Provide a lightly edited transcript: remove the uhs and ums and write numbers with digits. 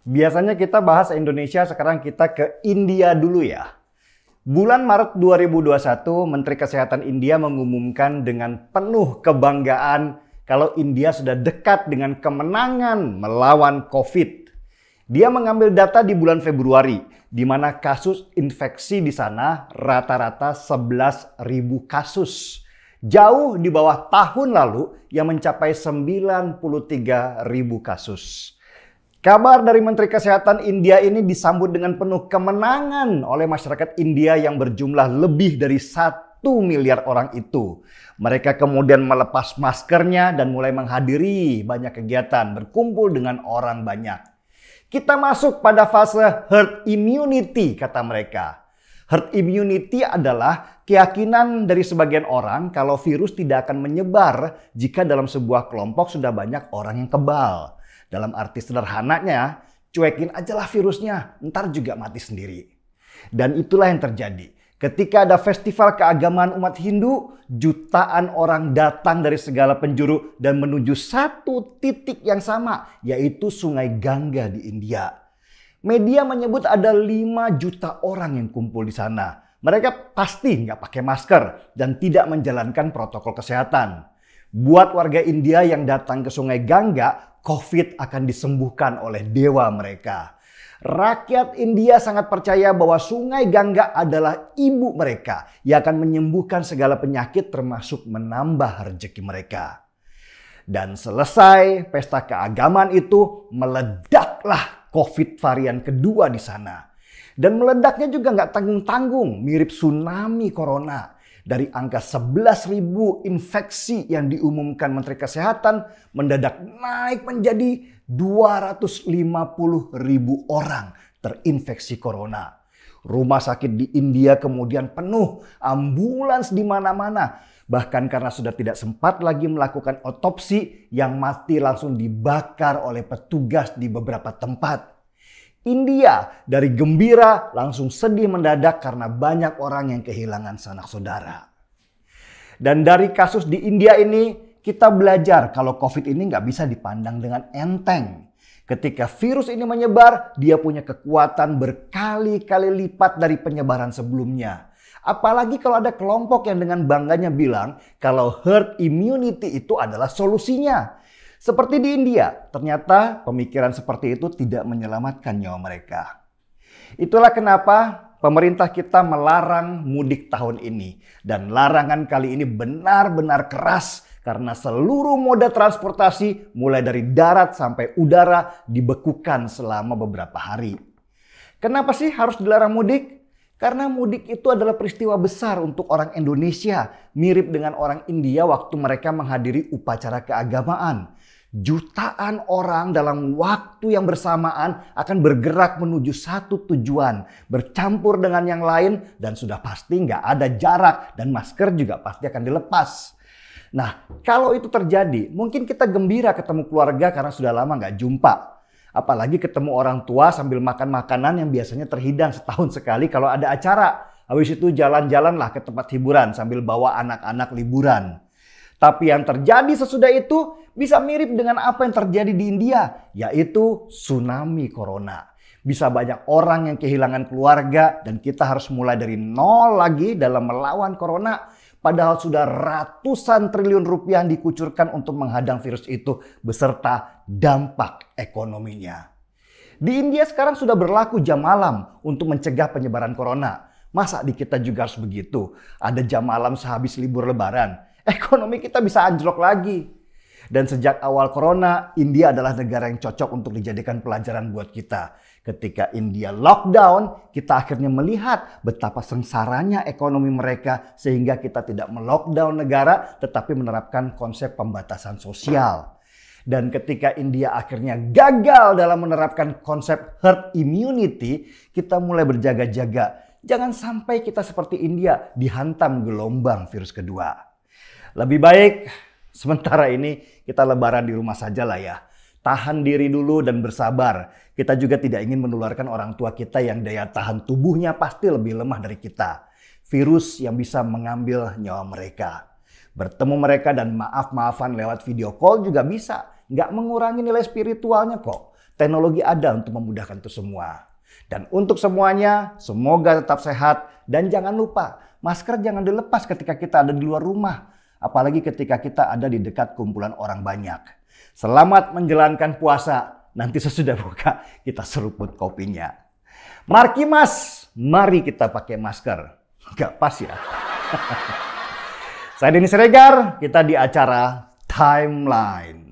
Biasanya kita bahas Indonesia, sekarang kita ke India dulu ya. Bulan Maret 2021, Menteri Kesehatan India mengumumkan dengan penuh kebanggaan kalau India sudah dekat dengan kemenangan melawan COVID. Dia mengambil data di bulan Februari, di mana kasus infeksi di sana rata-rata 11.000 kasus. Jauh di bawah tahun lalu yang mencapai 93.000 kasus. Kabar dari Menteri Kesehatan India ini disambut dengan penuh kemenangan oleh masyarakat India yang berjumlah lebih dari 1 miliar orang itu. Mereka kemudian melepas maskernya dan mulai menghadiri banyak kegiatan, berkumpul dengan orang banyak. Kita masuk pada fase herd immunity, kata mereka. Herd immunity adalah keyakinan dari sebagian orang kalau virus tidak akan menyebar jika dalam sebuah kelompok sudah banyak orang yang kebal. Dalam arti sederhananya, cuekin ajalah virusnya, ntar juga mati sendiri. Dan itulah yang terjadi. Ketika ada festival keagamaan umat Hindu, jutaan orang datang dari segala penjuru dan menuju satu titik yang sama, yaitu Sungai Gangga di India. Media menyebut ada 5 juta orang yang kumpul di sana. Mereka pasti nggak pakai masker dan tidak menjalankan protokol kesehatan. Buat warga India yang datang ke Sungai Gangga, COVID akan disembuhkan oleh dewa mereka. Rakyat India sangat percaya bahwa Sungai Gangga adalah ibu mereka yang akan menyembuhkan segala penyakit termasuk menambah rezeki mereka. Dan selesai pesta keagamaan itu, meledaklah COVID varian kedua di sana. Dan meledaknya juga nggak tanggung-tanggung, mirip tsunami corona. Dari angka 11.000 infeksi yang diumumkan Menteri Kesehatan mendadak naik menjadi 250.000 orang terinfeksi corona. Rumah sakit di India kemudian penuh, ambulans di mana-mana. Bahkan karena sudah tidak sempat lagi melakukan otopsi, yang mati langsung dibakar oleh petugas di beberapa tempat. India dari gembira langsung sedih mendadak karena banyak orang yang kehilangan sanak saudara. Dan dari kasus di India ini kita belajar kalau COVID ini nggak bisa dipandang dengan enteng. Ketika virus ini menyebar, dia punya kekuatan berkali-kali lipat dari penyebaran sebelumnya. Apalagi kalau ada kelompok yang dengan bangganya bilang kalau herd immunity itu adalah solusinya. Seperti di India, ternyata pemikiran seperti itu tidak menyelamatkan nyawa mereka. Itulah kenapa pemerintah kita melarang mudik tahun ini. Dan larangan kali ini benar-benar keras karena seluruh moda transportasi mulai dari darat sampai udara dibekukan selama beberapa hari. Kenapa sih harus dilarang mudik? Karena mudik itu adalah peristiwa besar untuk orang Indonesia, mirip dengan orang India waktu mereka menghadiri upacara keagamaan. Jutaan orang dalam waktu yang bersamaan akan bergerak menuju satu tujuan, bercampur dengan yang lain, dan sudah pasti nggak ada jarak dan masker juga pasti akan dilepas. Nah, kalau itu terjadi, mungkin kita gembira ketemu keluarga karena sudah lama nggak jumpa. Apalagi ketemu orang tua sambil makan makanan yang biasanya terhidang setahun sekali kalau ada acara. Habis itu jalan-jalanlah ke tempat hiburan sambil bawa anak-anak liburan. Tapi yang terjadi sesudah itu bisa mirip dengan apa yang terjadi di India, yaitu tsunami corona. Bisa banyak orang yang kehilangan keluarga dan kita harus mulai dari nol lagi dalam melawan corona. Padahal sudah ratusan triliun rupiah yang dikucurkan untuk menghadang virus itu beserta dampak ekonominya. Di India sekarang sudah berlaku jam malam untuk mencegah penyebaran corona. Masa di kita juga harus begitu? Ada jam malam sehabis libur lebaran. Ekonomi kita bisa anjlok lagi. Dan sejak awal corona, India adalah negara yang cocok untuk dijadikan pelajaran buat kita. Ketika India lockdown, kita akhirnya melihat betapa sengsaranya ekonomi mereka sehingga kita tidak melockdown negara tetapi menerapkan konsep pembatasan sosial. Dan ketika India akhirnya gagal dalam menerapkan konsep herd immunity, kita mulai berjaga-jaga. Jangan sampai kita seperti India dihantam gelombang virus kedua. Lebih baik sementara ini kita lebaran di rumah saja lah ya. Tahan diri dulu dan bersabar. Kita juga tidak ingin menularkan orang tua kita yang daya tahan tubuhnya pasti lebih lemah dari kita. Virus yang bisa mengambil nyawa mereka. Bertemu mereka dan maaf-maafan lewat video call juga bisa. Nggak mengurangi nilai spiritualnya kok. Teknologi ada untuk memudahkan itu semua. Dan untuk semuanya, semoga tetap sehat. Dan jangan lupa, masker jangan dilepas ketika kita ada di luar rumah. Apalagi ketika kita ada di dekat kumpulan orang banyak. Selamat menjalankan puasa. Nanti sesudah buka, kita seruput kopinya. Marki Mas, mari kita pakai masker. Gak pas ya. Saya Denny Siregar, kita di acara Timeline.